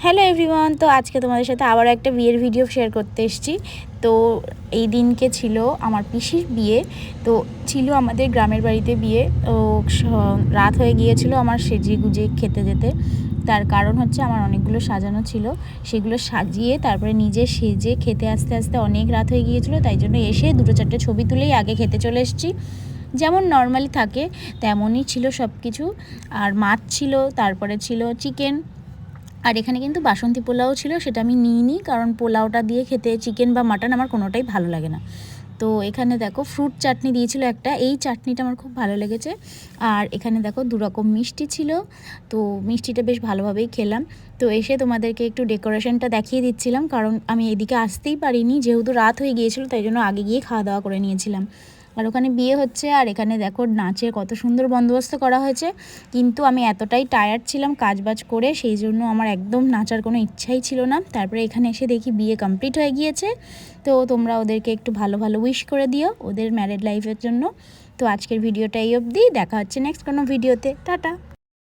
Hello everyone, তো আজকে তোমাদের সাথে আবার একটা বিয়ের ভিডিও শেয়ার করতে এসেছি। তো এই দিনকে ছিল আমার পিসির বিয়ে। তো ছিল আমাদের গ্রামের বাড়িতে বিয়ে। তো রাত হয়ে গিয়েছিল আমার সেজে গুজে খেতে যেতে। তার কারণ হচ্ছে আমার অনেকগুলো সাজানো ছিল, সেগুলো সাজিয়ে তারপরে নিজে সেজে খেতে আসতে আসতে অনেক রাত হয়ে গিয়েছিল। তাই জন্য এসে দুটো চারটে ছবি তুলেই আগে খেতে চলে এসেছি। যেমন নর্মালি থাকে তেমনই ছিল সব কিছু। আর মাছ ছিল, তারপরে ছিল চিকেন, আর এখানে কিন্তু বাসন্তী পোলাও ছিল, সেটা আমি নিইনি কারণ পোলাওটা দিয়ে খেতে চিকেন বা মাটন আমার কোনোটাই ভালো লাগে না। তো এখানে দেখো ফ্রুট চাটনি দিয়েছিল একটা, এই চাটনিটা আমার খুব ভালো লেগেছে। আর এখানে দেখো দুরকম মিষ্টি ছিল, তো মিষ্টিটা বেশ ভালোভাবেই খেলাম। তো এসে তোমাদেরকে একটু ডেকোরেশনটা দেখিয়ে দিচ্ছিলাম, কারণ আমি এদিকে আসতেই পারিনি, যেহেতু রাত হয়ে গিয়েছিল তাই জন্য আগে গিয়ে খাওয়া দাওয়া করে নিয়েছিলাম। আর ওখানে বিয়ে হচ্ছে, আর এখানে দেখো নাচের কত সুন্দর বন্দোবস্ত করা হয়েছে। কিন্তু আমি এতটাই টায়ার্ড ছিলাম কাজবাজ করে, সেই জন্য আমার একদম নাচার কোনো ইচ্ছাই ছিল না। তারপরে এখানে এসে দেখি বিয়ে কমপ্লিট হয়ে গিয়েছে। তো তোমরা ওদেরকে একটু ভালো ভালো উইশ করে দিও ওদের ম্যারেড লাইফের জন্য। তো আজকের ভিডিওটা এই অবধি, দেখা হচ্ছে নেক্সট কোনো ভিডিওতে। টাটা।